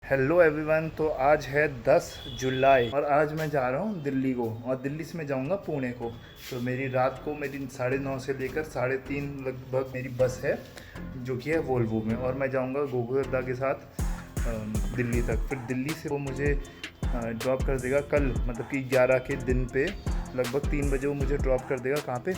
Hello everyone. तो आज है 10 जुलाई और आज मैं जा रहा हूँ दिल्ली को, और दिल्ली से मैं जाऊँगा पुणे को। तो मेरी रात को मेरी 9:30 से लेकर 3:30 लगभग मेरी बस है, जो कि है वोल्वो में, और मैं जाऊँगा गोकुलदा के साथ दिल्ली तक। फिर दिल्ली से वो मुझे ड्रॉप कर देगा कल, मतलब कि 11 के दिन पे लगभग 3 बजे वो मुझे ड्रॉप कर देगा। कहाँ पे?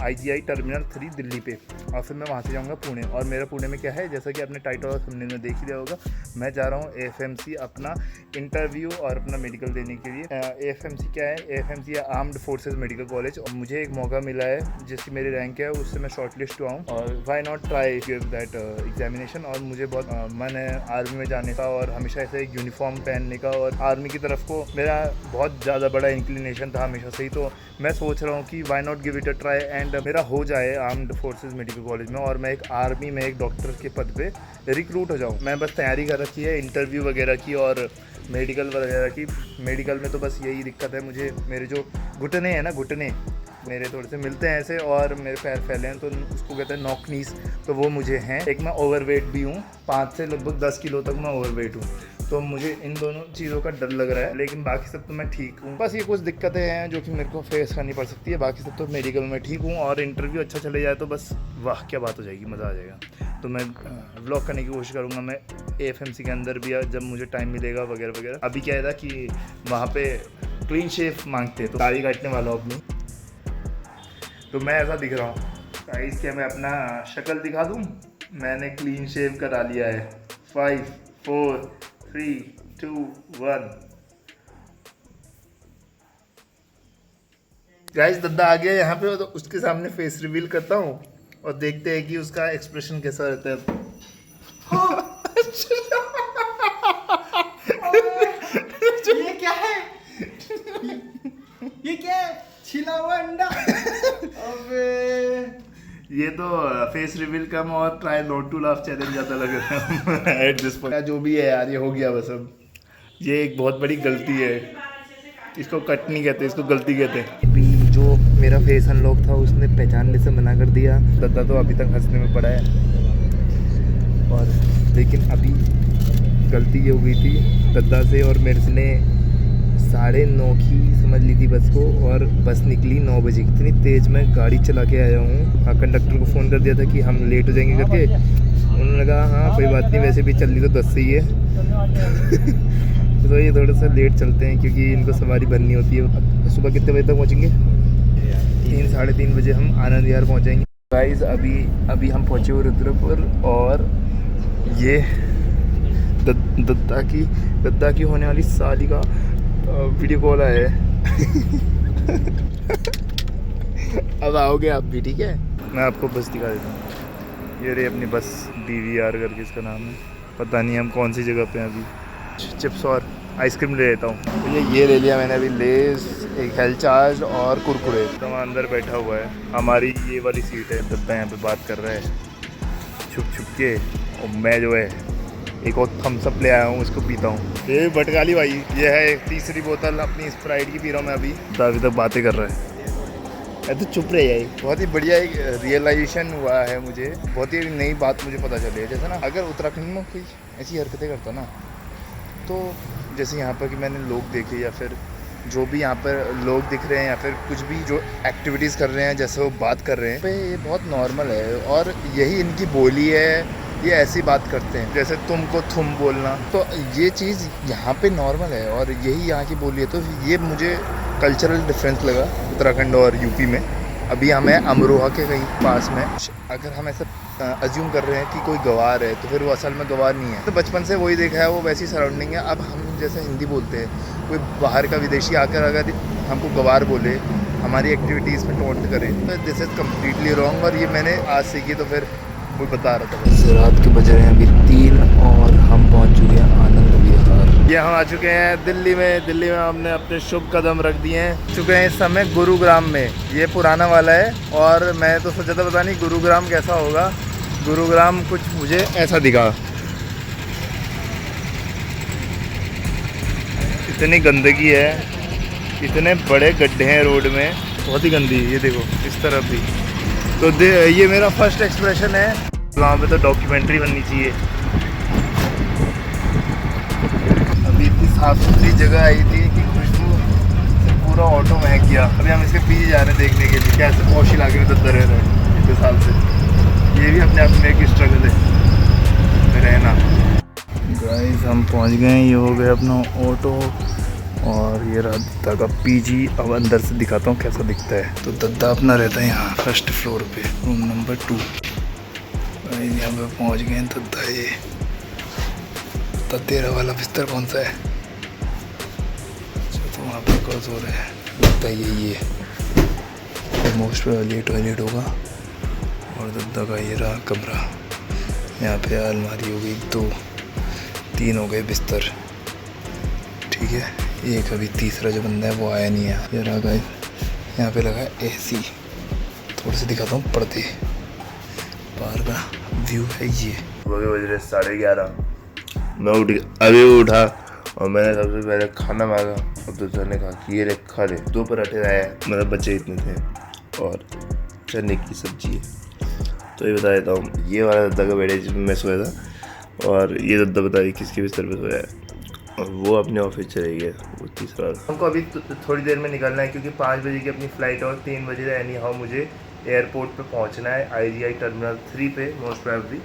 IGI टर्मिनल 3 दिल्ली पे। और फिर मैं वहाँ से जाऊँगा पुणे। और मेरा पुणे में क्या है, जैसा कि आपने टाइटल और थंबनेल में देख ही लिया होगा, मैं जा रहा हूँ AFMC अपना इंटरव्यू और अपना मेडिकल देने के लिए। AFMC क्या है? AFMC है आर्म्ड फोर्सेस मेडिकल कॉलेज, और मुझे एक मौका मिला है जिसकी मेरी रैंक है, उससे मैं शॉर्ट लिस्ट हुआ हूँ। और why not try give that examination. और मुझे बहुत मन है आर्मी में जाने का, और हमेशा ऐसे एक यूनिफॉर्म पहनने का, और आर्मी की तरफ को मेरा बहुत ज़्यादा बड़ा इंक्लिनेशन था हमेशा से ही। तो मैं सोच रहा हूँ कि why not give it a try and मेरा हो जाए आर्म्ड फोर्सेस मेडिकल कॉलेज में, और मैं एक आर्मी में एक डॉक्टर के पद पे रिक्रूट हो जाऊँ। मैं बस तैयारी कर रखी है इंटरव्यू वगैरह की और मेडिकल वगैरह की। मेडिकल में तो बस यही दिक्कत है मुझे, मेरे जो घुटने हैं ना, घुटने मेरे थोड़े से मिलते हैं ऐसे, और मेरे पैर फैले हैं, तो उसको कहते हैं नॉकनीस, तो वो मुझे हैं। एक मैं ओवरवेट भी हूँ, 5 से लगभग 10 किलो तक मैं ओवरवेट हूँ। तो मुझे इन दोनों चीज़ों का डर लग रहा है, लेकिन बाकी सब तो मैं ठीक हूँ। बस ये कुछ दिक्कतें हैं जो कि मेरे को फेस करनी पड़ सकती है, बाकी सब तो मेडिकल में ठीक हूँ। और इंटरव्यू अच्छा चले जाए तो बस वाह क्या बात हो जाएगी, मज़ा आ जाएगा। तो मैं व्लॉग करने की कोशिश करूँगा मैं AFMC के अंदर भी, जब मुझे टाइम मिलेगा वगैरह वगैरह। अभी क्या था कि वहाँ पे क्लीन शेव मांगते हैं, तो दाढ़ी काटने वाला हूँ अपनी, तो मैं ऐसा दिख रहा हूँ गाइस। क्या मैं अपना शक्ल दिखा दूँ? मैंने क्लीन शेव करा लिया है। 5 4 3 2 1। गाइस दद्दा आ गया यहाँ पे, तो उसके सामने फेस रिवील करता हूँ और देखते हैं कि उसका एक्सप्रेशन कैसा रहता है। ये क्या है? ये क्या है? छिला हुआ अंडा। अबे ये तो फेस रिवील कम और try not to laugh challenge ज़्यादा लग रहा है एट दिस पॉइंट। जो भी है यार, ये हो गया बस। अब ये एक बहुत बड़ी गलती है, इसको कट नहीं कहते, इसको गलती कहते हैं। अभी जो मेरा फेस अनलॉक था उसने पहचानने से मना कर दिया। दद्दा तो अभी तक हंसने में पड़ा है, और लेकिन अभी गलती ये हो गई थी दद्दा से और मेरे से। 9:30 की समझ ली थी बस को, और बस निकली 9 बजे। इतनी तेज़ मैं गाड़ी चला के आया हूँ। हाँ, कंडक्टर को फ़ोन कर दिया था कि हम लेट हो जाएंगे करके। उन्होंने कहा हाँ कोई बात नहीं, वैसे भी चल रही तो 10 से ही है। तो ये थोड़ा सा लेट चलते हैं क्योंकि इनको सवारी भरनी होती है। सुबह कितने बजे तक पहुँचेंगे? 3 साढ़े 3 बजे हम आनंद विहार पहुँचेंगे। गाइस अभी हम पहुँचे हुए रुद्रपुर, और ये दद्दा की होने वाली शादी का वीडियो कॉल आया है। अब आओगे आप भी, ठीक है? मैं आपको बस दिखा देता हूँ। ये रही अपनी बस, DVR करके इसका नाम है। पता नहीं हम कौन सी जगह पे हैं अभी। चिप्स और आइसक्रीम ले लेता हूँ। तो ये ले लिया मैंने अभी, लेस, एक हेल्थ चार्ज और कुरकुरे। तो वहाँ अंदर बैठा हुआ है, हमारी ये वाली सीट है। दद्दा यहाँ पे बात कर रहा है छुप छुप के, और मैं जो है एक और थम्स अप ले आया हूँ, उसको पीता हूँ। ये भटकाली भाई, ये है एक तीसरी बोतल अपनी स्प्राइट की पी रहा हूँ मैं अभी। अभी तक बातें कर रहा है, तो चुप रहे यार। बहुत ही बढ़िया एक रियलाइजेशन हुआ है मुझे, बहुत ही नई बात मुझे पता चली है। जैसे ना, अगर उत्तराखंड में कोई ऐसी हरकतें करता ना, तो जैसे यहाँ पर कि मैंने लोग देखे, या फिर जो भी यहाँ पर लोग दिख रहे हैं, या फिर कुछ भी जो एक्टिविटीज़ कर रहे हैं, जैसे वो बात कर रहे हैं, तो ये बहुत नॉर्मल है, और यही इनकी बोली है। ये ऐसी बात करते हैं जैसे तुमको तुम बोलना, तो ये चीज़ यहाँ पे नॉर्मल है, और यही यहाँ की बोली है। तो ये मुझे कल्चरल डिफरेंस लगा उत्तराखंड और यूपी में। अभी हम हैं अमरोहा के कहीं पास में। अगर हम ऐसा अज्यूम कर रहे हैं कि कोई गवार है, तो फिर वो असल में गवार नहीं है। तो बचपन से वही देखा है, वो वैसी सराउंडिंग है। अब हम जैसे हिंदी बोलते हैं, कोई बाहर का विदेशी आकर अगर हमको गवार बोले, हमारी एक्टिविटीज़ में टोंट करे, तो दिस इज़ कम्प्लीटली रॉन्ग। और ये मैंने आज सीखी, तो फिर वो बता रहा था। रात के बज रहे हैं अभी 3, और हम पहुंच चुके हैं आनंद विहार। ये हम आ चुके हैं दिल्ली में। दिल्ली में हमने अपने शुभ कदम रख दिए हैं। चुके हैं इस समय गुरुग्राम में। ये पुराना वाला है, और मैं तो सोचा था पता नहीं गुरुग्राम कैसा होगा। गुरुग्राम कुछ मुझे ऐसा दिखा। इतनी गंदगी है, इतने बड़े गड्ढे हैं रोड में, बहुत ही गंदी। ये देखो इस तरफ भी। तो ये मेरा फर्स्ट एक्सप्रेशन है। वहाँ पे तो डॉक्यूमेंट्री बननी चाहिए। आखिरी जगह आई थी कि खुशबू से पूरा ऑटो महक गया। अभी हम इसके पीछे जा रहे हैं देखने के लिए कैसे पौष इलाके में दद्दा रह रहे हैं इतने साल से। ये भी अपने आप में एक स्ट्रगल है रहना। गाइस हम पहुंच गए हैं, ये हो गया अपना ऑटो और ये रहा दद्दा का पीजी। अब अंदर से दिखाता हूँ कैसा दिखता है। तो दद्दा अपना रहता है यहाँ फर्स्ट फ्लोर पे, रूम नंबर 2। यहाँ पे पहुँच गए हैं दद्दा। ये तो तेरा वाला बिस्तर कौन सा है? तो वहाँ पर कौन सो रहा है? लगता है यही है। मोस्ट प्रोबेबली टॉयलेट होगा। और दद्दा का ये रहा कमरा। यहाँ पे अलमारी हो गई 2, 3 हो गए बिस्तर। ठीक है, एक अभी तीसरा जो बंदा है वो आया नहीं है। ये रहा गाइस, यहाँ पे लगा है AC। थोड़े से दिखाता हूँ पर्दे। बाहर का व्यू है ये। बज रहे 11:30। मैं अभी उठा और मैंने सबसे पहले खाना मांगा और दूसरे ने कहा कि ये ले खा ले। 2 पराठे आए, मतलब बच्चे इतने थे और चने की सब्जी है। तो ये बता देता हूँ, ये वाला दद्दा का बेड है जिसमें मैं सोया था। और ये दद्दा बताइए किसके बिस्तर पे सोया है। और वो अपने ऑफिस चले गए, वो तीसरा। हमको अभी थोड़ी देर में निकलना है क्योंकि 5 बजे की अपनी फ़्लाइट है और 3 बजे एनी हाउ मुझे एयरपोर्ट पे पहुंचना है, IGI टर्मिनल 3 पे मोस्ट प्रोबेबली।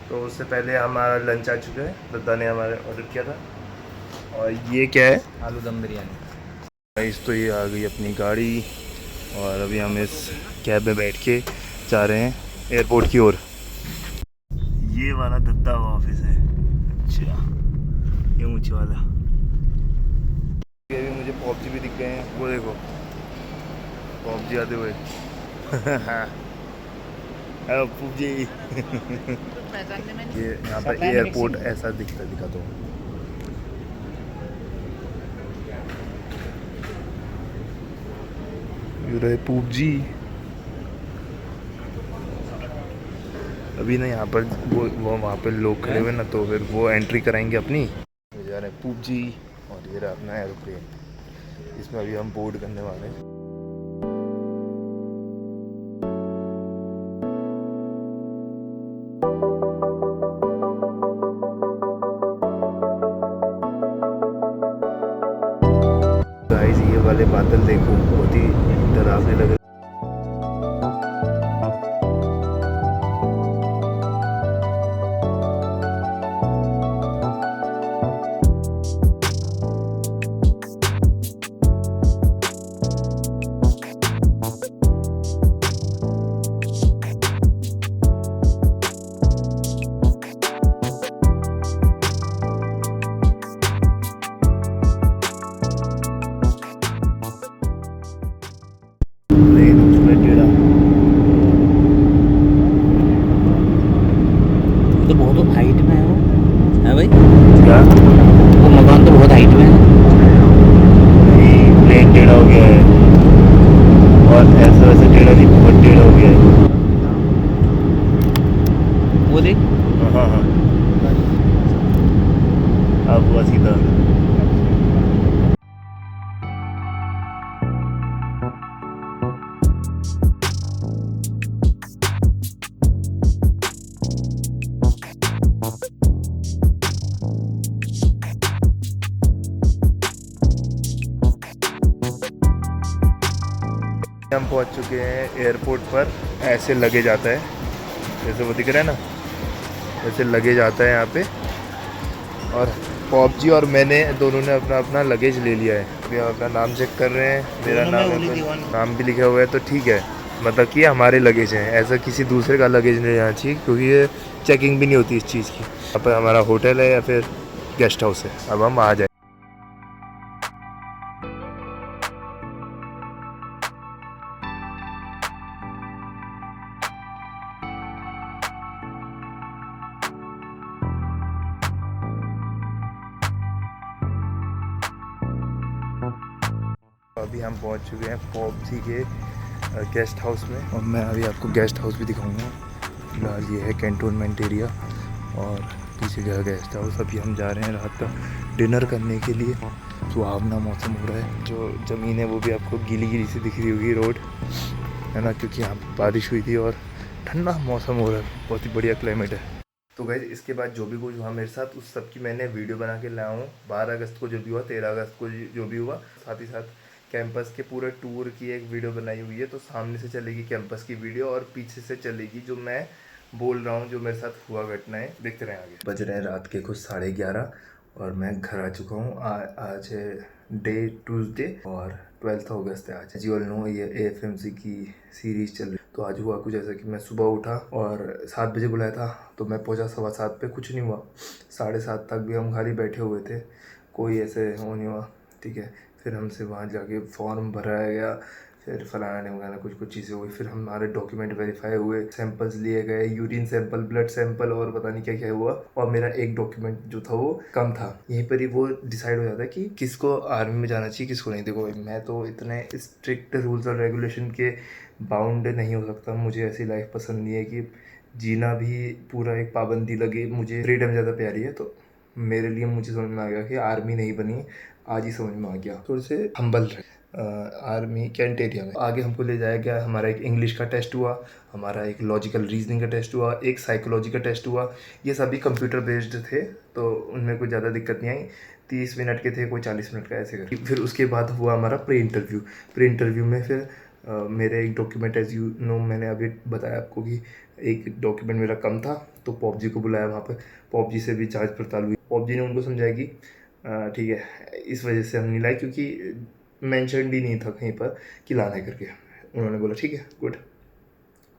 तो उससे पहले हमारा लंच आ चुका है, दद्दा ने हमारे ऑर्डर किया था। और ये क्या है? आलू दम बिरयानी। गाइस तो ये आ गई अपनी गाड़ी और अभी हम इस कैब में बैठ के जा रहे हैं एयरपोर्ट की ओर। ये वाला दद्दा का ऑफिस है। अच्छा, ये ऊंचे वाला। अभी मुझे पॉपजी भी दिख गए हैं, वो देखो पॉपजी आते हुए। पॉपजी। ये यहाँ पर एयरपोर्ट ऐसा दिखा दो। ये रहे पॉपजी। अभी ना यहाँ पर वो वहाँ पे लोग खड़े हुए ना, तो फिर वो एंट्री कराएंगे अपनी। जा रहे हैं पॉपजी और ये रहा अपना एरोप्लेन। इसमें अभी हम बोर्ड करने वाले हैं। गाइस ये वाले बादल देखो, बहुत ही डरावने लग रहे। तो बहुत हाइट में है वो, है भाई? क्या? वो मकान तो बहुत हाइट में है। प्लेन टेढ़ा हो गया है और ऐसा वैसा टेढ़ा नहीं, बहुत टेढ़ा हो गया है। वो देख। हाँ हाँ, अब हुआ सीधा। हम पहुंच चुके हैं एयरपोर्ट पर। ऐसे लगे जाता है, जैसे वो दिख रहा है ना, ऐसे लगे जाता है यहाँ पे। और पॉपजी और मैंने दोनों ने अपना अपना लगेज ले लिया है। अभी हम अपना नाम चेक कर रहे हैं। मेरा नाम भी लिखा हुआ है, तो ठीक है। मतलब कि हमारे लगेज हैं, ऐसा किसी दूसरे का लगेज नहीं जाना चाहिए क्योंकि ये चेकिंग भी नहीं होती इस चीज़ की। यहाँ पर हमारा होटल है या फिर गेस्ट हाउस है। अब हम आ जाए। अभी हम पहुंच चुके हैं पॉपजी के गेस्ट हाउस में और मैं अभी आपको गेस्ट हाउस भी दिखाऊंगा। फिलहाल ये है कैंटोनमेंट एरिया और पीछे का गेस्ट हाउस। अभी हम जा रहे हैं रात का डिनर करने के लिए। सुहावना मौसम हो रहा है, जो ज़मीन है वो भी आपको गीली गीली सी दिख रही होगी, रोड है ना, क्योंकि यहाँ बारिश हुई थी और ठंडा मौसम हो रहा है। बहुत ही बढ़िया क्लाइमेट है। तो गाइस इसके बाद जो भी कुछ हुआ मेरे साथ उस सब की मैंने वीडियो बना के लाया हूँ। 12 अगस्त को जो भी हुआ, 13 अगस्त को जो भी हुआ, साथ ही साथ कैंपस के पूरे टूर की एक वीडियो बनाई हुई है। तो सामने से चलेगी कैंपस की वीडियो और पीछे से चलेगी जो मैं बोल रहा हूँ, जो मेरे साथ हुआ घटनाएं। देखते रहें आगे। बज रहे हैं रात के कुछ 11:30 और मैं घर आ चुका हूँ। आज है डे ट्यूसडे और 12 अगस्त है आज। जी ऑल नो ये AFMC की सीरीज चल रही। तो आज हुआ कुछ ऐसा कि मैं सुबह उठा और 7 बजे बुलाया था तो मैं पहुंचा 7:15 पे। कुछ नहीं हुआ, 7:30 तक भी हम खाली बैठे हुए थे, कोई ऐसे वो नहीं हुआ। ठीक है, फिर हमसे वहाँ जाके फॉर्म भराया गया, फिर फलाना वगैरह कुछ चीज़ें हुई, फिर हमारे डॉक्यूमेंट वेरीफाई हुए, सैंपल्स लिए गए, यूरिन सैंपल, ब्लड सैंपल और पता नहीं क्या क्या हुआ। और मेरा एक डॉक्यूमेंट जो था वो कम था। यहीं पर ही वो डिसाइड हो जाता है कि किसको आर्मी में जाना चाहिए, किसको नहीं। देखो भाई, मैं तो इतने स्ट्रिक्ट रूल्स और रेगुलेशन के बाउंड नहीं हो सकता। मुझे ऐसी लाइफ पसंद नहीं है कि जीना भी पूरा एक पाबंदी लगे। मुझे फ्रीडम ज़्यादा प्यारी है। तो मेरे लिए मुझे समझ में आ गया कि आर्मी नहीं बनी, आज ही समझ में आ गया। थोड़े से हम्बल रहे आर्मी कैंट एरिया में। आगे हमको ले जाया गया, हमारा एक इंग्लिश का टेस्ट हुआ, हमारा एक लॉजिकल रीजनिंग का टेस्ट हुआ, एक साइकोलॉजी का टेस्ट हुआ। ये सभी कंप्यूटर बेस्ड थे तो उनमें कोई ज़्यादा दिक्कत नहीं आई। 30 मिनट के थे, कोई 40 मिनट का ऐसे कर। फिर उसके बाद हुआ हमारा प्री इंटरव्यू। प्री इंटरव्यू में फिर मेरे एक डॉक्यूमेंट, एज यू नो मैंने अभी बताया आपको कि एक डॉक्यूमेंट मेरा कम था, तो पॉपजी को बुलाया वहाँ पे। पॉपजी से भी जांच पड़ताल हुई। पॉपजी ने उनको समझाया कि ठीक है, इस वजह से हम नहीं लाए क्योंकि मैंशनड ही नहीं था कहीं पर कि लाना है करके। उन्होंने बोला ठीक है, गुड,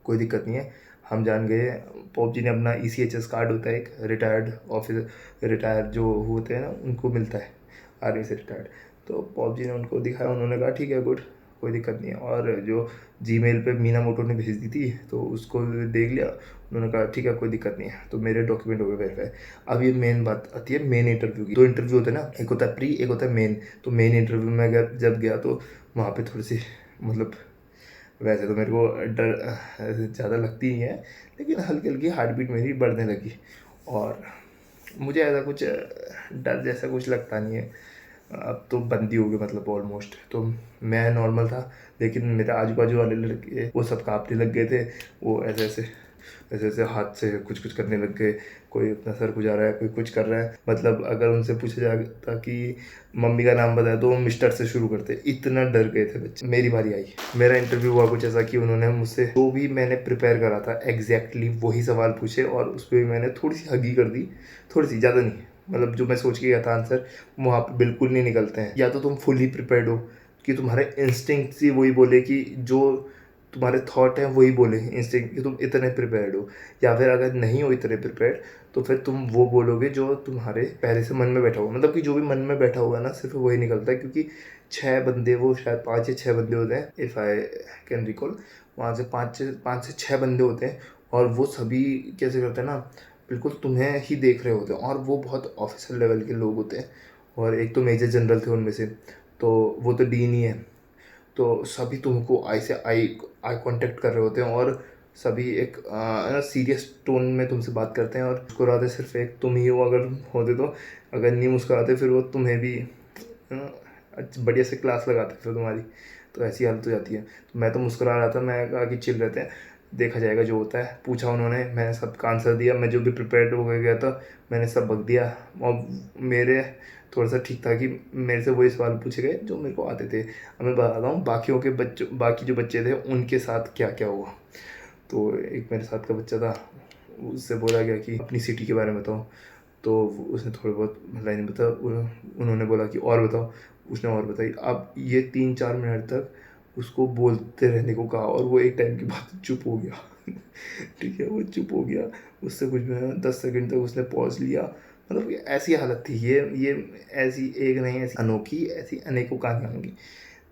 कोई दिक्कत नहीं है, हम जान गए। पॉपजी ने अपना ECHS कार्ड होता है एक, रिटायर्ड ऑफिसर, रिटायर्ड जो होते हैं ना उनको मिलता है आर्मी से रिटायर्ड। तो पॉपजी ने उनको दिखाया, उन्होंने कहा ठीक है, गुड, कोई दिक्कत नहीं है। और जो जीमेल पे मीना मोटो ने भेज दी थी तो उसको देख लिया, उन्होंने कहा ठीक है, कोई दिक्कत नहीं है। तो मेरे डॉक्यूमेंट हो गए वेरीफाई। अब ये मेन बात आती है मेन इंटरव्यू की। 2 इंटरव्यू होते हैं ना, एक होता है प्री, एक होता है मेन। तो मेन इंटरव्यू में अगर जब गया तो वहाँ पे थोड़ी सी मतलब, वैसे तो मेरे को डर ज़्यादा लगती नहीं है, लेकिन हल्की हल्की हार्ट बीट मेरी बढ़ने लगी। और मुझे ऐसा कुछ डर जैसा कुछ लगता नहीं है। अब तो बंदी हो गई मतलब ऑलमोस्ट। तो मैं नॉर्मल था, लेकिन मेरे आजू बाजू वाले लड़के वो सब काँपने लग गए थे। वो ऐसे ऐसे हाथ से कुछ करने लग गए। कोई अपना सर खुजा रहा है, कोई कुछ कर रहा है। मतलब अगर उनसे पूछा जाता कि मम्मी का नाम बताया तो वो मिस्टर से शुरू करते, इतना डर गए थे बच्चे। मेरी बारी आई, मेरा इंटरव्यू हुआ कुछ ऐसा कि उन्होंने मुझसे जो भी मैंने प्रिपेयर करा था एग्जैक्टली वही सवाल पूछे और उस पर भी मैंने थोड़ी सी हगी कर दी, थोड़ी सी, ज़्यादा नहीं। मतलब जो मैं सोच के गया था आंसर वहाँ पे बिल्कुल नहीं निकलते हैं। या तो तुम फुली प्रिपेयर्ड हो कि तुम्हारे इंस्टिंक्ट ही वही बोले, कि जो तुम्हारे थॉट हैं वही बोले इंस्टिंक्ट, कि तुम इतने प्रिपेयर्ड हो। या फिर अगर नहीं हो इतने प्रिपेयर्ड तो फिर तुम वो बोलोगे जो तुम्हारे पहले से मन में बैठा हुआ। मतलब कि जो भी मन में बैठा हुआ है ना, सिर्फ वही निकलता है। क्योंकि 6 बंदे, वो शायद 5 या 6 बंदे होते हैं, इफ़ आई कैन रिकॉल। वहाँ से 5 से 6 बंदे होते हैं और वो सभी कैसे करते हैं ना, बिल्कुल तुम्हें ही देख रहे होते हैं। और वो बहुत ऑफिसर लेवल के लोग होते हैं। और एक तो मेजर जनरल थे उनमें से, तो वो तो डीन ही है। तो सभी तुमको आई से आई कांटेक्ट कर रहे होते हैं और सभी एक सीरियस टोन में तुमसे बात करते हैं। और मुस्कुराते सिर्फ एक तुम ही हो अगर होते तो। अगर नहीं मुस्कुराते फिर वो तुम्हें भी बढ़िया से क्लास लगाते फिर तुम्हारी। तो ऐसी हालत हो जाती है। तो मैं तो मुस्कुरा रहा था, मैं कहा कि चिल रहते हैं, देखा जाएगा जो होता है। पूछा उन्होंने, मैंने सबका आंसर दिया। मैं जो भी प्रिपेयर्ड हो गया था मैंने सब बक दिया। और मेरे थोड़ा सा ठीक था कि मेरे से वही सवाल पूछे गए जो मेरे को आते थे। अब मैं बताता हूँ बाकी जो बच्चे थे उनके साथ क्या क्या हुआ। तो एक मेरे साथ का बच्चा था, उससे बोला गया कि अपनी सिटी के बारे में बताओ। तो उसने थोड़ी बहुत लाइन बता, उन्होंने बोला कि और बताओ, उसने और बताई। अब ये 3-4 मिनट तक उसको बोलते रहने को कहा और वो एक टाइम के बाद चुप हो गया। ठीक है, वो चुप हो गया। उससे कुछ 10 सेकंड तक उसने पॉज लिया। मतलब ऐसी हालत थी। ये ऐसी एक नहीं, ऐसी अनोखी, ऐसी अनेकों कहानियाँ होंगी।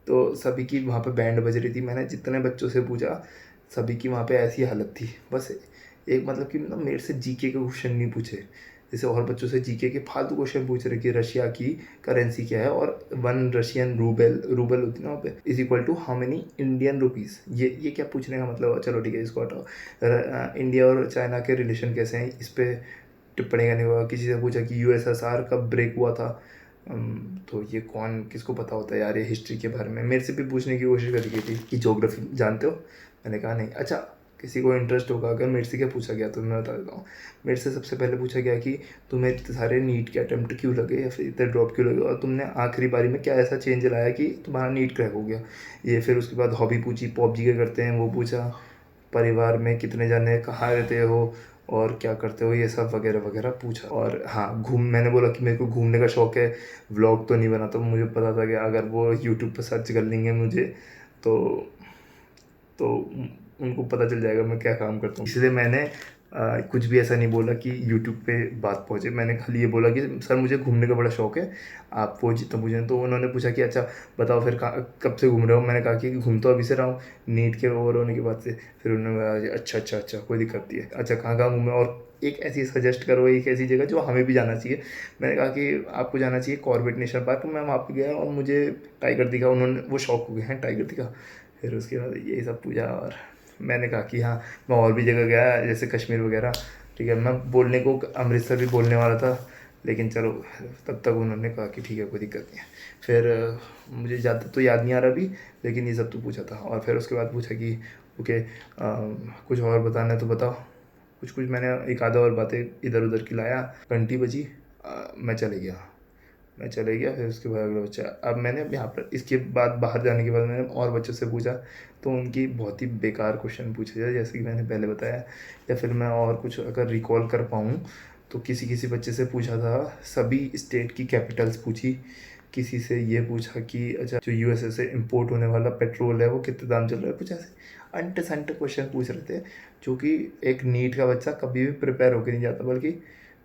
तो सभी की वहाँ पे बैंड बज रही थी। मैंने जितने बच्चों से पूछा सभी की वहाँ पे ऐसी हालत थी। बस एक मतलब कि मतलब मेरे से जीके के क्वेश्चन नहीं पूछे, जैसे और बच्चों से जीके के फालतू क्वेश्चन पूछ रहे कि रशिया की करेंसी क्या है और 1 रशियन रूबल होती है ना वहाँ पे, is equal to how many Indian rupees. ये क्या पूछने का मतलब। चलो ठीक है, इसको हटाओ। इंडिया और चाइना के रिलेशन कैसे हैं, इस पर टिप्पणी करने हुआ। किसी से पूछा कि USSR कब ब्रेक हुआ था। तो ये कौन किसको पता होता है यार, ये हिस्ट्री के बारे में। मेरे से भी पूछने की कोशिश करी गई थी कि ज्योग्राफी जानते हो। मैंने कहा नहीं। अच्छा किसी को इंटरेस्ट होगा अगर। मेरे से क्या पूछा गया तो मैं बता देता हूँ। मेरे से सबसे पहले पूछा गया कि तुम्हें इतने सारे नीट के अटैम्प्ट क्यों लगे या फिर इतने ड्रॉप क्यों लगे, और तुमने आखिरी बारी में क्या ऐसा चेंज लाया कि तुम्हारा नीट क्रैक हो गया ये। फिर उसके बाद हॉबी पूछी, पबजी के करते हैं वो पूछा, परिवार में कितने जने, कहाँ रहते हो और क्या करते हो, ये सब वगैरह वगैरह पूछा। और हाँ, मैंने बोला कि मेरे को घूमने का शौक़ है, व्लॉग तो नहीं बनाता। मुझे पता था कि अगर वो यूट्यूब पर सर्च कर लेंगे मुझे तो उनको पता चल जाएगा मैं क्या काम करता हूँ। इसलिए मैंने कुछ भी ऐसा नहीं बोला कि यूट्यूब पे बात पहुँचे। मैंने खाली ये बोला कि सर मुझे घूमने का बड़ा शौक़ है, आप वो जितना पूछें। तो उन्होंने पूछा कि अच्छा बताओ फिर कब से घूम रहे हो। मैंने कहा कि घूम तो अभी से रहा हूँ, नीट के ओवर होने के बाद से। फिर उन्होंने कहा कि अच्छा कोई दिक्कत नहीं है, अच्छा कहाँ घूमे और एक ऐसी सजेस्ट करो, एक ऐसी जगह जो हमें भी जाना चाहिए। मैंने कहा कि आपको जाना चाहिए कॉर्बेट नेशनल पार्क। मैं वहाँ पर गया और मुझे टाइगर दिखा, उन्होंने वो शौक हो गए हैं टाइगर दिखा। फिर उसके बाद यही सब पूछा और मैंने कहा कि हाँ मैं और भी जगह गया जैसे कश्मीर वगैरह, ठीक है। मैं बोलने को अमृतसर भी बोलने वाला था, लेकिन चलो तब तक उन्होंने कहा कि ठीक है कोई दिक्कत नहीं है। फिर मुझे ज़्यादा तो याद नहीं आ रहा अभी, लेकिन ये सब तो पूछा था। और फिर उसके बाद पूछा कि ओके कुछ और बताना है तो बताओ। कुछ मैंने एक आधा और बातें इधर उधर की लाया। घंटी बजी, मैं चले गया। फिर उसके बाद अगला बच्चा, अब मैंने यहाँ पर इसके बाद बाहर जाने के बाद मैंने और बच्चों से पूछा तो उनकी बहुत ही बेकार क्वेश्चन पूछे जाए, जैसे कि मैंने पहले बताया। या फिर मैं और कुछ अगर रिकॉल कर पाऊँ तो किसी बच्चे से पूछा था, सभी स्टेट की कैपिटल्स पूछी। किसी से ये पूछा कि अच्छा जो यूएसए से इंपोर्ट होने वाला पेट्रोल है वो कितने दाम चल रहा है। कुछ ऐसे अंट संट क्वेश्चन पूछ रहे थे, जो कि एक नीट का बच्चा कभी भी प्रिपेयर होकर नहीं जाता, बल्कि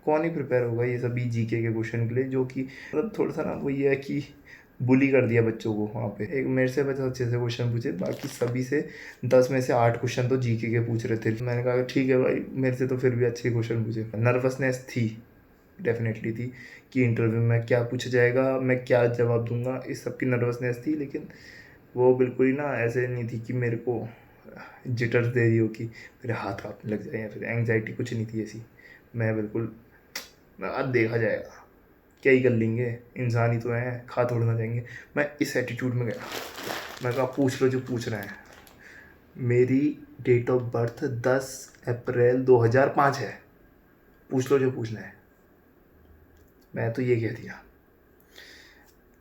कौन ही प्रिपेयर होगा ये सभी जीके के क्वेश्चन के लिए। जो कि मतलब थोड़ा सा ना वो ये है कि बुली कर दिया बच्चों को वहाँ पे। एक मेरे से बच्चा अच्छे से क्वेश्चन पूछे, बाकी सभी से 10 में से 8 क्वेश्चन तो जीके के पूछ रहे थे। मैंने कहा ठीक है भाई, मेरे से तो फिर भी अच्छे क्वेश्चन पूछे। नर्वसनेस थी, डेफिनेटली थी कि इंटरव्यू में क्या पूछा जाएगा, मैं क्या जवाब दूंगा, इस सब की नर्वसनेस थी। लेकिन वो बिल्कुल ही ना ऐसे नहीं थी कि मेरे को जिटर्स दे रही हो कि मेरे हाथ कांपने लग जाए या फिर एंग्जाइटी, कुछ नहीं थी ऐसी। मैं बिल्कुल अब देखा जाएगा, क्या ही कर लेंगे, इंसान ही तो हैं, खा थोड़ा ना जाएंगे। मैं इस एटीट्यूड में गया। मैं कहा पूछ लो जो पूछ रहे हैं। मेरी डेट ऑफ बर्थ 10 अप्रैल 2005 है, पूछ लो जो पूछना है। मैं तो ये कह दिया,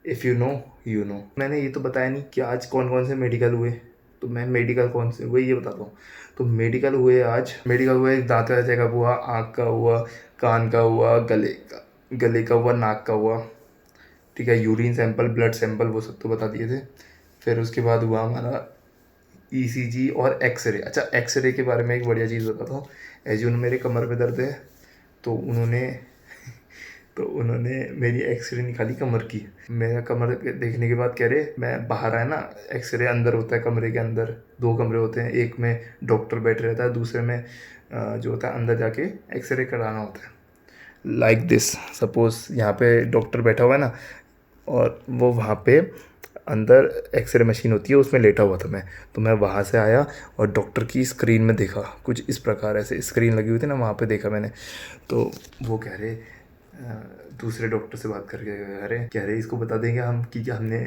if you know you know. मैंने ये तो बताया नहीं कि आज कौन कौन से मेडिकल हुए, तो मैं मेडिकल कौन से हुए ये बताता हूँ। तो मेडिकल हुए आज, एक दांत का चेकअप हुआ, आँख का हुआ, कान का हुआ, गले का हुआ, नाक का हुआ, ठीक है। यूरिन सैंपल, ब्लड सैंपल, वो सब तो बता दिए थे। फिर उसके बाद हुआ हमारा ईसीजी और एक्सरे। अच्छा एक्सरे के बारे में एक बढ़िया चीज़ बताता हूँ। एजुन मेरे कमर पे दर्द है, तो उन्होंने मेरी एक्सरे निकाली कमर की। मेरा कमर देखने के बाद कह रहे, मैं बाहर आया ना, एक्सरे अंदर होता है कमरे के अंदर, 2 कमरे होते हैं, एक में डॉक्टर बैठ रहता है, दूसरे में जो होता है अंदर जाके एक्सरे कराना होता है। लाइक दिस, सपोज यहाँ पे डॉक्टर बैठा हुआ है ना, और वो वहाँ पे अंदर एक्सरे मशीन होती है, उसमें लेटा हुआ था मैं। तो मैं वहाँ से आया और डॉक्टर की स्क्रीन में देखा, कुछ इस प्रकार ऐसे स्क्रीन लगी हुई थी ना, वहाँ पे देखा मैंने। तो वो कह रहे, दूसरे डॉक्टर से बात करके कह रहे इसको बता देंगे हम कि हमने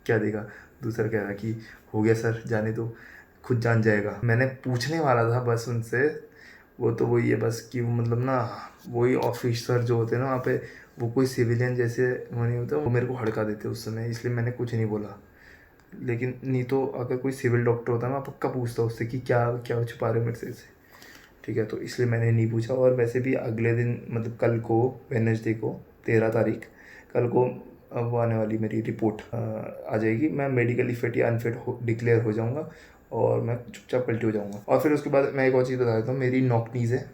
क्या देखा। दूसरा कह रहा कि हो गया सर, जाने दो, खुद जान जाएगा। मैंने पूछने वाला था बस उनसे, वो तो वही है बस कि वो मतलब ना वही ऑफिसर जो होते हैं ना वहाँ पे, वो कोई सिविलियन जैसे वो नहीं होता, वो मेरे को हड़का देते उस समय, इसलिए मैंने कुछ नहीं बोला। लेकिन नहीं तो अगर कोई सिविल डॉक्टर होता मैं पक्का पूछता उससे कि क्या छुपा रहे हो मेरे से, ठीक है। तो इसलिए मैंने नहीं पूछा। और वैसे भी अगले दिन मतलब कल को, वेडनेसडे को 13 तारीख, कल को वो आने वाली मेरी रिपोर्ट आ जाएगी। मैं मेडिकली फिट या अनफिट डिक्लेयर हो जाऊँगा और मैं चुपचाप पलटी हो जाऊँगा। और फिर उसके बाद मैं एक और चीज़ बता देता हूँ, मेरी नॉक नीज़ है,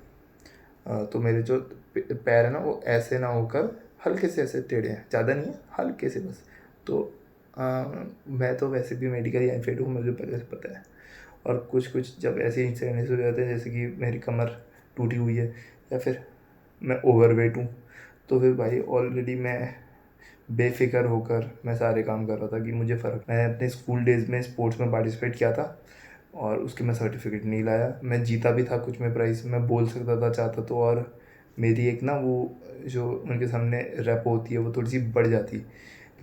तो मेरे जो पैर है ना वो ऐसे ना होकर हल्के से ऐसे टेढ़े हैं, ज़्यादा नहीं है, हल्के से बस। तो मैं तो वैसे भी मेडिकली अनफिट हूँ, मुझे पहले से पता है। और कुछ जब ऐसे इंसिडेंट्स हो जाते हैं, जैसे कि मेरी कमर टूटी हुई है या फिर मैं ओवरवेट हूँ, तो फिर भाई ऑलरेडी मैं बेफिक्र होकर मैं सारे काम कर रहा था कि मुझे फ़र्क। मैंने अपने स्कूल डेज़ में स्पोर्ट्स में पार्टिसिपेट किया था और उसके मैं सर्टिफिकेट नहीं लाया। मैं जीता भी था कुछ में प्राइज़, मैं बोल सकता था चाहता तो, और मेरी एक ना वो जो उनके सामने रैप होती है वो थोड़ी सी बढ़ जाती,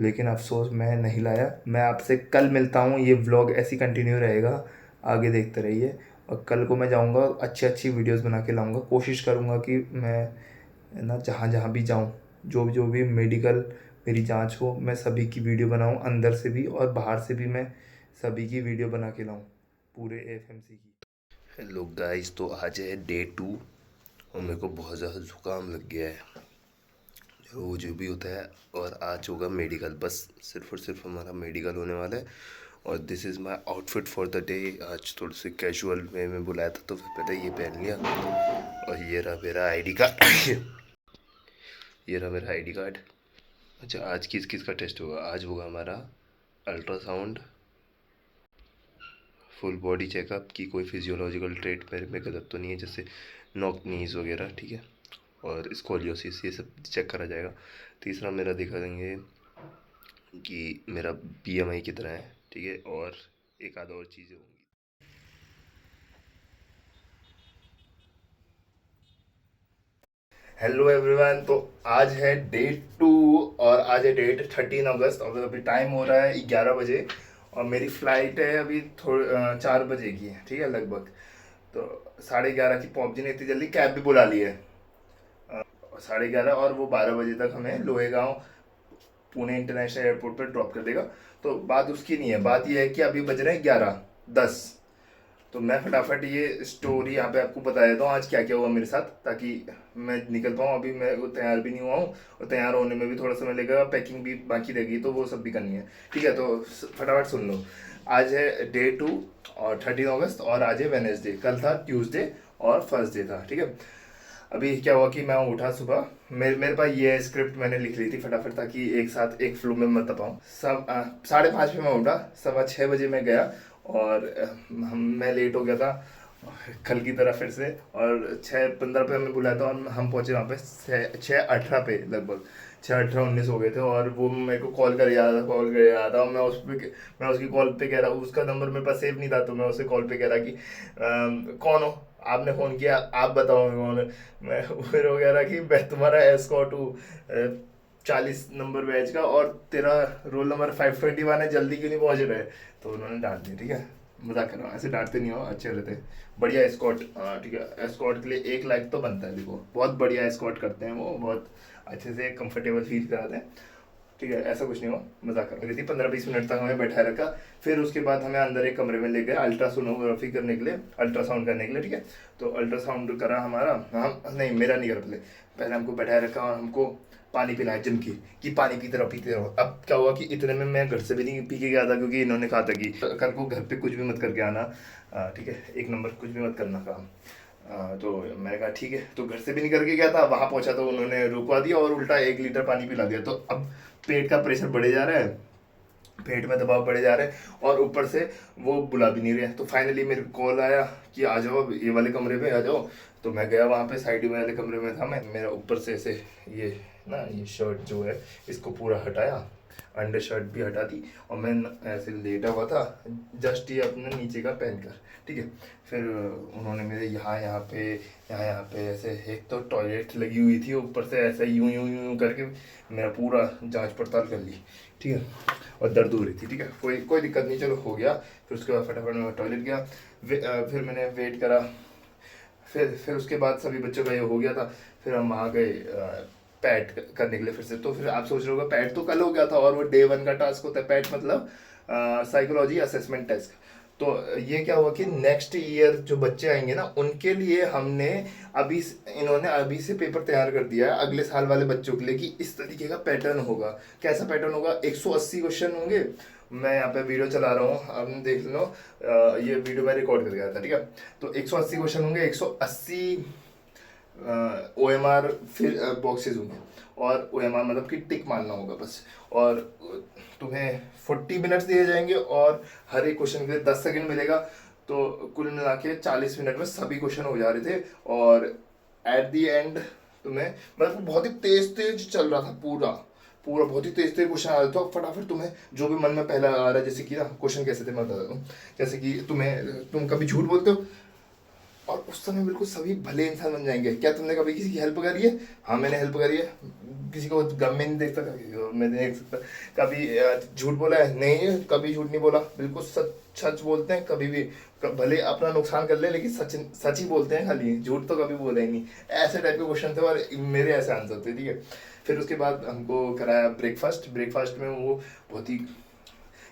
लेकिन अफसोस मैं नहीं लाया। मैं आपसे कल मिलता हूँ, ये व्लॉग ऐसे कंटिन्यू रहेगा, आगे देखते रहिए। और कल को मैं जाऊँगा अच्छी अच्छी वीडियोस बना के लाऊंगा। कोशिश करूँगा कि मैं ना जहाँ जहाँ भी जाऊँ, जो भी मेडिकल मेरी जांच हो, मैं सभी की वीडियो बनाऊँ, अंदर से भी और बाहर से भी मैं सभी की वीडियो बना के लाऊँ, पूरे एफएमसी की। हेलो गाइस, तो आज है डे 2 और मेरे को बहुत ज़्यादा ज़ुकाम लग गया है, जो भी होता है। और आज होगा मेडिकल, बस सिर्फ और सिर्फ हमारा मेडिकल होने वाला है। और this is my outfit for the day. आज थोड़े से कैजुअल वे में बुलाया था तो फिर पहले ये पहन लिया। और ये रहा मेरा आईडी कार्ड ये रहा मेरा आईडी कार्ड। अच्छा, आज किस किस का टेस्ट होगा? आज होगा हमारा अल्ट्रासाउंड, फुल बॉडी चेकअप की कोई फिजियोलॉजिकल ट्रेट मेरे में गलत तो नहीं है, जैसे नॉक नीज वगैरह, ठीक है, और स्कोलियोसिस, ये सब चेक करा जाएगा। तीसरा मेरा दिखा देंगे कि मेरा बीएमआई कितना है, ठीक है, और एक आधा और चीज़ें होंगी। हेलो एवरीवन, तो आज है डे 2 और आज है डेट 13 अगस्त और अभी टाइम हो रहा है 11 बजे और मेरी फ़्लाइट है अभी 4 बजे की है, ठीक है लगभग। तो 11:30 की पहुँच जी, नहीं इतनी जल्दी कैब भी बुला ली है 11:30, और वो 12 बजे तक हमें लोहेगांव पुणे इंटरनेशनल एयरपोर्ट पर ड्रॉप कर देगा। तो बात उसकी नहीं है, बात यह है कि अभी बज रहे हैं 11:10। तो मैं फटाफट ये स्टोरी यहाँ पे आपको बता देता हूँ आज क्या क्या हुआ मेरे साथ, ताकि मैं निकल पाऊँ। अभी मैं तैयार भी नहीं हुआ हूँ और तैयार होने में भी थोड़ा समय लगेगा, पैकिंग भी बाकी रहेगी, तो वो सब भी करनी है, ठीक है। तो फटाफट सुन लो। आज है डे 2 और 13 अगस्त और आज है वेडनेसडे, कल था ट्यूसडे और फर्स्ट डे था, ठीक है। अभी क्या हुआ कि मैं उठा सुबह, मेरे पास ये स्क्रिप्ट मैंने लिख ली थी फटाफट, ताकि एक साथ एक फ्लो में मत पाऊँ। 5:30 पे मैं उठा, 6:15 बजे मैं गया और मैं लेट हो गया था कल की तरह फिर से, और 6:15 पे हमें बुलाया था और हम पहुंचे वहाँ पे 6:18 पे, लगभग 6:18-19 हो गए थे। और वो मेरे को कॉल कर रहा था और मैं उसकी कॉल पे कह रहा हूँ, उसका नंबर मेरे पास सेव नहीं था, तो मैं उससे कॉल पे कह रहा कि कौन हो, आपने फ़ोन किया, आप बताओ कौन है। मैं फिर वो कह रहा कि मैं तुम्हारा एस्कॉर्ट हूँ 40 नंबर बैच का और तेरा रोल नंबर 521 है, जल्दी क्यों नहीं पहुँच रहे। तो उन्होंने डांट दी, ठीक है, मजाक कर रहा हूँ, ऐसे डांटते नहीं हो, अच्छे रहते, बढ़िया एस्कॉर्ट, ठीक है। एस्कॉर्ट के लिए 1 लाख तो बनता है, देखो बहुत बढ़िया एस्कॉर्ट करते हैं वो, बहुत अच्छे से कंफर्टेबल फील कराते हैं, ठीक है, ऐसा कुछ नहीं हुआ, मजाक कर रही थी। 15-20 मिनट तक हमें बैठाए रखा, फिर उसके बाद हमें अंदर एक कमरे में ले गए अल्ट्रासोनोग्राफी करने के लिए, अल्ट्रासाउंड करने के लिए, ठीक है। तो अल्ट्रासाउंड करा हमारा, हम नहीं, मेरा नहीं करा, पहले हमको बैठाए रखा और हमको पानी पिलाया जम के कि पानी पीते रहो। अब क्या हुआ कि इतने में मैं घर से भी नहीं पी के गया था, क्योंकि इन्होंने कहा था कि कल को घर पे कुछ भी मत करके आना, ठीक है, 1 नंबर कुछ भी मत करना काम। तो मैंने कहा ठीक है, तो घर से भी नहीं करके गया था, वहाँ पहुँचा तो उन्होंने रुकवा दिया और उल्टा 1 लीटर पानी पिला दिया। तो अब पेट का प्रेशर बढ़े जा रहा है, पेट में दबाव बढ़े जा रहे हैं और ऊपर से वो बुला भी नहीं रहे हैं। तो फाइनली मेरे को कॉल आया कि आ जाओ ये वाले कमरे पे आ जाओ। तो मैं गया वहाँ पे, साइड वाले कमरे में था मैं, मेरा ऊपर से ऐसे ये ना ये शर्ट जो है इसको पूरा हटाया, अंडर शर्ट भी हटा दी और मैं ऐसे लेटा हुआ था, जस्ट ये अपने नीचे का पहन कर, ठीक है। फिर उन्होंने मेरे यहाँ पे ऐसे, एक तो टॉयलेट लगी हुई थी, ऊपर से ऐसे यूं करके मेरा पूरा जांच पड़ताल कर ली, ठीक है, और दर्द हो रही थी, ठीक है, कोई दिक्कत नहीं, चलो हो गया। फिर उसके बाद फटाफट मैं टॉयलेट गया, फिर मैंने वेट करा, फिर उसके बाद सभी बच्चों का ये हो गया था। फिर हम वहाँ गए पैट करने के लिए फिर से। तो फिर आप सोच रहे होगा पैट तो कल हो गया था और वो डे 1 का टास्क होता है पैट, मतलब साइकोलॉजी असेसमेंट टेस्ट। तो ये क्या हुआ कि नेक्स्ट ईयर जो बच्चे आएंगे ना, उनके लिए हमने इन्होंने अभी से पेपर तैयार कर दिया है अगले साल वाले बच्चों के लिए, कि इस तरीके का पैटर्न होगा। कैसा पैटर्न होगा? 180 क्वेश्चन होंगे। मैं यहाँ पे वीडियो चला रहा हूँ, आप देख लो, ये वीडियो मैं रिकॉर्ड कर गया था, ठीक है। तो 180 क्वेश्चन होंगे, 180 OMR फिर बॉक्सेस होंगे, और OMR मतलब कि टिक मारना होगा बस। और तुम्हें 40 मिनट्स दिए जाएंगे और हर एक क्वेश्चन के लिए 10 सेकंड मिलेगा। तो कुल मिला के 40 मिनट में सभी क्वेश्चन हो जा रहे थे। और एट दी एंड तुम्हें, मतलब बहुत ही तेज चल रहा था, पूरा बहुत ही तेज क्वेश्चन आ रहे थे। तो फटाफट तुम्हें जो भी मन में पहला आ रहा है, जैसे कि ना क्वेश्चन कैसे थे मैं बता देता हूँ। जैसे कि तुम कभी झूठ बोलते हो, और उस समय बिल्कुल सभी भले इंसान बन जाएंगे। क्या तुमने कभी किसी की हेल्प करी है? हाँ मैंने हेल्प करी है। किसी को गम में नहीं देखता, कभी मैं नहीं देख सकता। कभी झूठ बोला है? नहीं, कभी झूठ नहीं बोला, बिल्कुल सच सच बोलते हैं कभी भी। भले अपना नुकसान कर ले लेकिन सच सच ही बोलते हैं, खाली झूठ तो कभी बोला ही नहीं। ऐसे टाइप के क्वेश्चन थे और मेरे ऐसे आंसर थे, ठीक है। फिर उसके बाद हमको कराया ब्रेकफास्ट। ब्रेकफास्ट में वो बहुत ही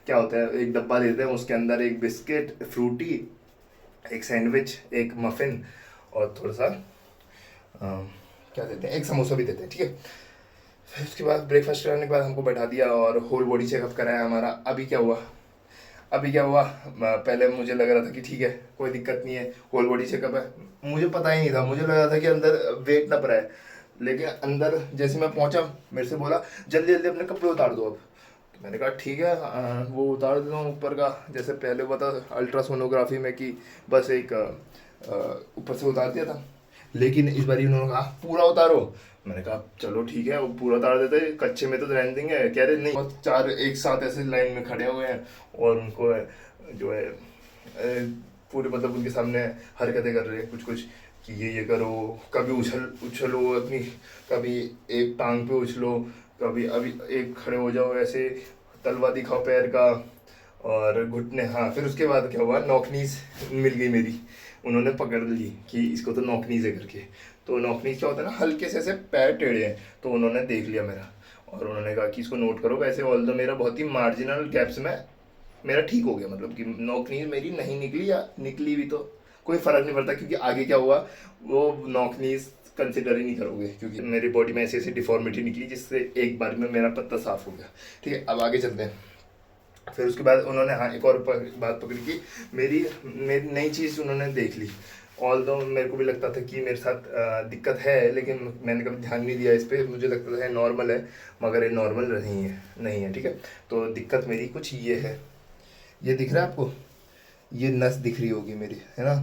क्या होता है, एक डब्बा देते हैं, उसके अंदर एक बिस्किट, फ्रूटी, एक सैंडविच, एक मफिन और थोड़ा सा क्या देते हैं, एक समोसा भी देते हैं, ठीक है। फिर उसके बाद ब्रेकफास्ट करने के बाद हमको बैठा दिया और होल बॉडी चेकअप कराया हमारा। अभी क्या हुआ, पहले मुझे लग रहा था कि ठीक है कोई दिक्कत नहीं है, होल बॉडी चेकअप है। मुझे पता ही नहीं था, मुझे लग रहा था कि अंदर वेट ना पड़ा है। लेकिन अंदर जैसे मैं पहुंचा, मेरे से बोला जल्दी जल्दी अपने कपड़े उतार दो अब। मैंने कहा ठीक है, वो उतार देता हूँ ऊपर का, जैसे पहले हुआ था अल्ट्रासोनोग्राफी में कि बस एक ऊपर से उतार दिया था। लेकिन इस बार उन्होंने कहा पूरा उतारो। मैंने कहा चलो ठीक है, वो पूरा उतार देते हैं, कच्चे में तो रहने देंगे। कह रहे नहीं, और 4 एक साथ ऐसे लाइन में खड़े हुए हैं और उनको जो है पूरे मतलब उनके सामने हरकतें कर रहे हैं कुछ कुछ कि ये करो, कभी उछलो अपनी, कभी एक टांग पे उछलो, कभी अभी एक खड़े हो जाओ ऐसे, तलवा दिखाओ पैर का और घुटने। हाँ फिर उसके बाद क्या हुआ, नॉकनीज मिल गई मेरी, उन्होंने पकड़ ली कि इसको तो नॉकनीज है करके। तो नॉकनीज क्या होता है ना, हल्के से ऐसे पैर टेढ़े हैं, तो उन्होंने देख लिया मेरा और उन्होंने कहा कि इसको नोट करो। वैसे ऑल्दो मेरा बहुत ही मार्जिनल गैप्स में मेरा ठीक हो गया, मतलब कि नॉकनीज मेरी नहीं निकली, या निकली भी तो कोई फ़र्क नहीं पड़ता, क्योंकि आगे क्या हुआ वो नॉकनीज कंसिडर ही नहीं करोगे, क्योंकि मेरी बॉडी में ऐसी ऐसी डिफॉर्मिटी निकली जिससे एक बार में मेरा पत्ता साफ हो गया, ठीक है। अब आगे चलते हैं। फिर उसके बाद उन्होंने हाँ एक और बात पकड़ी कि मेरी नई चीज़ उन्होंने देख ली। ऑल्दो मेरे को भी लगता था कि मेरे साथ दिक्कत है, लेकिन मैंने कभी ध्यान नहीं दिया इस पर, मुझे लगता था नॉर्मल है, मगर ये नॉर्मल नहीं है, ठीक है। तो दिक्कत मेरी कुछ ये है, ये दिख रहा है आपको, ये नस दिख रही होगी मेरी, है ना,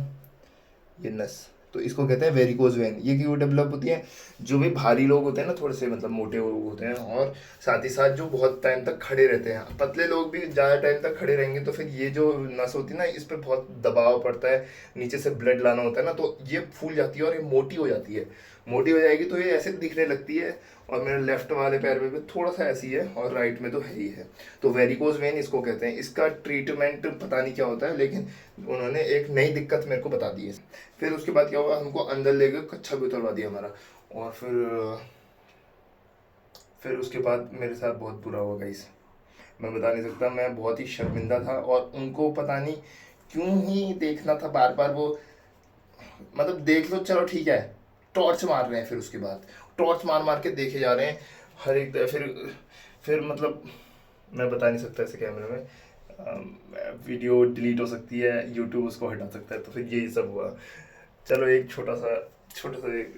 ये नस, तो इसको कहते हैं वेरिकोज वेन। ये क्यों डेवलप होती है, जो भी भारी लोग होते हैं ना, थोड़े से मतलब मोटे लोग होते हैं, और साथ ही साथ जो बहुत टाइम तक खड़े रहते हैं, पतले लोग भी ज़्यादा टाइम तक खड़े रहेंगे तो फिर ये जो नस होती है ना, इस पर बहुत दबाव पड़ता है, नीचे से ब्लड लाना होता है ना, तो ये फूल जाती है और ये मोटी हो जाती है। मोटी हो जाएगी तो ये ऐसे दिखने लगती है, और मेरे लेफ्ट वाले पैर में भी थोड़ा सा ऐसी है और राइट में तो है ही है। तो वेरिकोज वेन इसको कहते हैं। इसका ट्रीटमेंट पता नहीं क्या होता है, लेकिन उन्होंने एक नई दिक्कत मेरे को बता दी है। फिर उसके बाद क्या हुआ, हमको अंदर ले गए, कच्छा भी उतरवा दिया हमारा। और फिर उसके बाद मेरे साथ बहुत बुरा हुआ गाइस, मैं बता नहीं सकता, मैं बहुत ही शर्मिंदा था। और उनको पता नहीं क्यों ही देखना था बार बार, वो मतलब देख लो चलो ठीक है, टॉर्च मार रहे हैं, फिर उसके बाद टॉर्च मार मार के देखे जा रहे हैं हर एक। फिर मतलब मैं बता नहीं सकता ऐसे कैमरे में, वीडियो डिलीट हो सकती है, यूट्यूब उसको हटा सकता है, तो फिर यही सब हुआ। चलो एक छोटा सा एक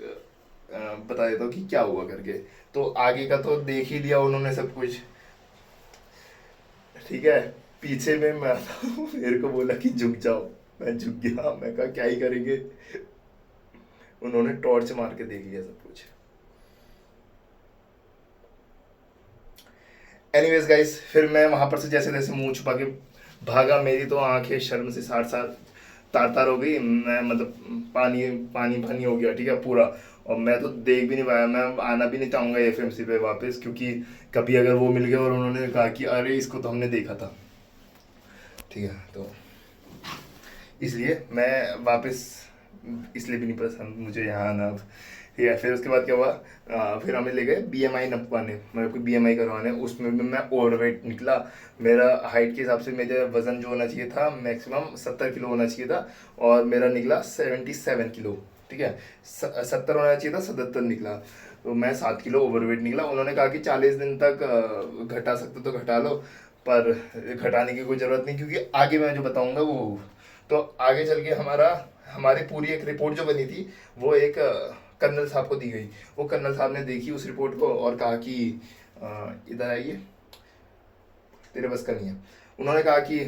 बता देता हूँ कि क्या हुआ करके। तो आगे का तो देख ही लिया उन्होंने सब कुछ, ठीक है। पीछे में मैं मेरे को बोला कि झुक जाओ, मैं झुक गया, मैं कहा क्या ही करेंगे। उन्होंने टॉर्च मार के देख लिया सब कुछ। एनीवेज गाइस, फिर मैं वहां पर से जैसे तैसे मुंह छुपा के भागा। मेरी तो आंखें शर्म से साथ साथ तार तार हो गई, मैं मतलब पानी पानी पानी हो गया, ठीक है पूरा। और मैं तो देख भी नहीं पाया, मैं आना भी नहीं चाहूँगा एफएमसी पे वापस, क्योंकि कभी अगर वो मिल गया और उन्होंने कहा कि अरे इसको तो हमने देखा था, ठीक है। तो इसलिए मैं वापस इसलिए भी नहीं पसंद मुझे यहाँ आना अब, ठीक है। फिर उसके बाद क्या हुआ, फिर हमें ले गए बीएमआई नपवाने, मेरे को बीएमआई करवाने। उसमें भी मैं ओवरवेट निकला। मेरा हाइट के हिसाब से मेरा वज़न जो होना चाहिए था मैक्सिमम 70 किलो होना चाहिए था, और मेरा निकला 77 किलो, ठीक है। 70 होना चाहिए था, 77 निकला, तो मैं 7 किलो ओवरवेट निकला। उन्होंने कहा कि 40 दिन तक घटा सकते तो घटा लो, पर घटाने की कोई ज़रूरत नहीं, क्योंकि आगे मैं जो बताऊँगा वो। तो आगे चल के हमारी पूरी एक रिपोर्ट जो बनी थी वो एक कर्नल साहब को दी गई। वो कर्नल साहब ने देखी उस रिपोर्ट को और कहा कि इधर आइए, तेरे बस का नहीं है। उन्होंने कहा कि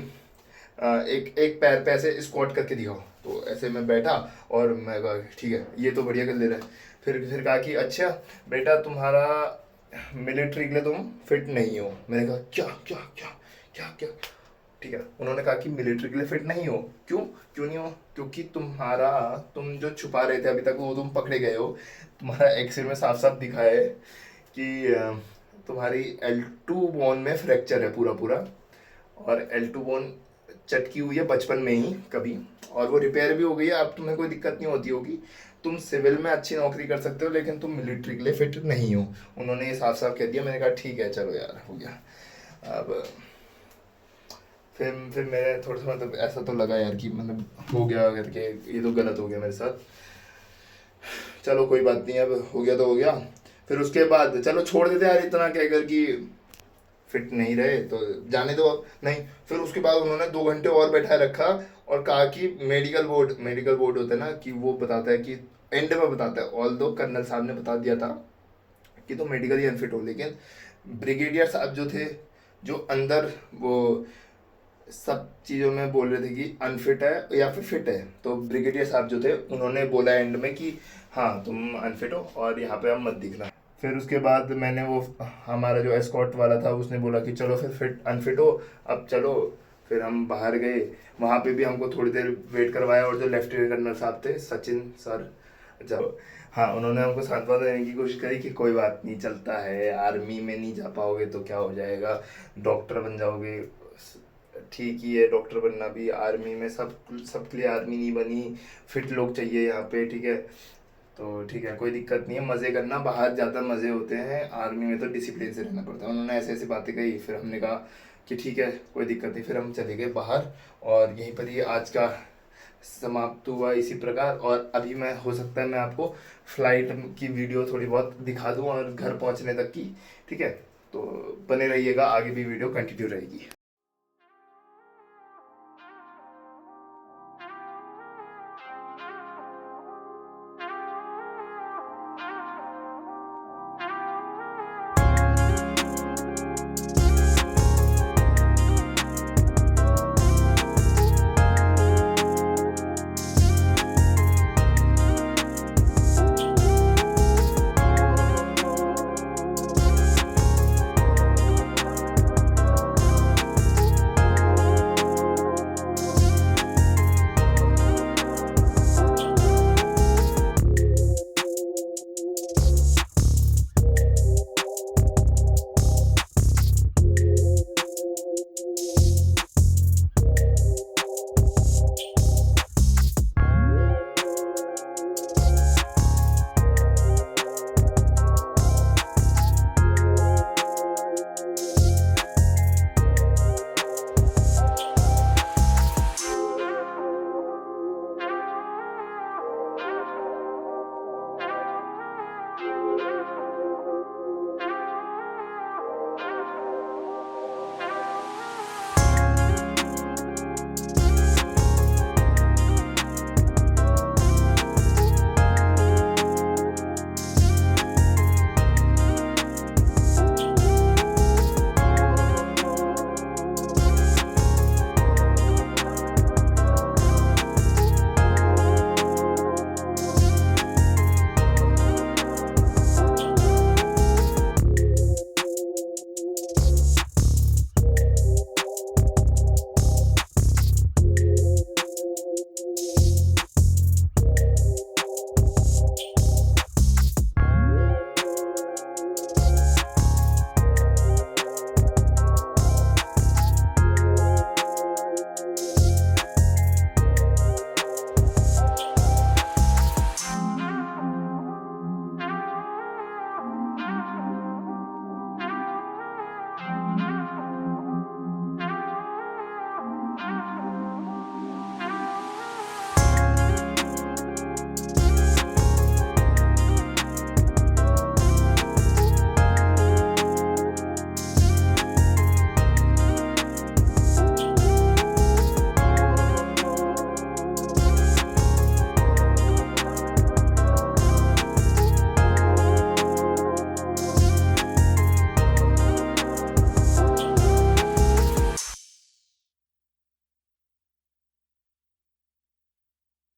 एक पैर पे ऐसे स्क्वाट करके दिखाओ। तो ऐसे मैं बैठा और मैं कहा ठीक है ये तो बढ़िया कर ले रहा है। फिर कहा कि अच्छा बेटा तुम्हारा मिलिट्री के लिए तुम फिट नहीं हो। मैंने कहा क्या क्या क्या क्या क्या ठीक है। उन्होंने कहा कि मिलिट्री के लिए फिट नहीं हो। क्यों नहीं हो? क्योंकि तुम जो छुपा रहे थे अभी तक वो तुम पकड़े गए हो। तुम्हारा एक्सरे में साफ साफ दिखा है कि तुम्हारी L2 बोन में फ्रैक्चर है पूरा, और L2 बोन चटकी हुई है बचपन में ही कभी, और वो रिपेयर भी हो गई है। अब तुम्हें कोई दिक्कत नहीं होती होगी। तुम सिविल में अच्छी नौकरी कर सकते हो, लेकिन तुम मिलिट्री के लिए फिट नहीं हो। उन्होंने ये साफ साफ कह दिया। मैंने कहा ठीक है, चलो यार, हो गया। अब फिर मेरे थोड़ा सा मतलब ऐसा तो लगा यार कि मतलब हो गया करके, ये तो गलत हो गया मेरे साथ। चलो कोई बात नहीं, अब हो गया तो हो गया। फिर उसके बाद चलो छोड़ देते यार, इतना कहकर कि फिट नहीं रहे तो जाने दो अब। नहीं, फिर उसके बाद उन्होंने 2 घंटे और बैठाए रखा और कहा कि मेडिकल बोर्ड होता है ना, कि वो बताता है कि एंड में बताता है। ऑल दो कर्नल साहब ने बता दिया था कि तो मेडिकली अनफिट हो, लेकिन ब्रिगेडियर साहब जो थे, जो अंदर वो सब चीज़ों में बोल रहे थे कि अनफिट है या फिर फिट है, तो ब्रिगेडियर साहब जो थे उन्होंने बोला एंड में कि हाँ तुम अनफिट हो और यहाँ पे अब मत दिखना। फिर उसके बाद मैंने वो हमारा जो एस्कॉर्ट वाला था उसने बोला कि चलो फिर अनफिट हो, अब चलो। फिर हम बाहर गए, वहाँ पे भी हमको थोड़ी देर वेट करवाया, और जो लेफ्टिनेंट कर्नल साहब थे सचिन सर, जब हाँ उन्होंने हमको सांत्वना देने की कोशिश करी कि कोई बात नहीं, चलता है, आर्मी में नहीं जा पाओगे तो क्या हो जाएगा, डॉक्टर बन जाओगे, ठीक ही है डॉक्टर बनना भी। आर्मी में सबके लिए आर्मी नहीं बनी, फिट लोग चाहिए यहाँ पे, ठीक है। तो ठीक है, कोई दिक्कत नहीं है, मज़े करना, बाहर ज़्यादा मज़े होते हैं, आर्मी में तो डिसिप्लिन से रहना पड़ता है। उन्होंने ऐसे ऐसी बातें कही। फिर हमने कहा कि ठीक है कोई दिक्कत नहीं। फिर हम चले गए बाहर, और यहीं पर ये आज का समाप्त हुआ इसी प्रकार। और अभी मैं हो सकता है मैं आपको फ्लाइट की वीडियो थोड़ी बहुत दिखा दूँ और घर पहुँचने तक की, ठीक है। तो बने रहिएगा, आगे भी वीडियो कंटिन्यू रहेगी।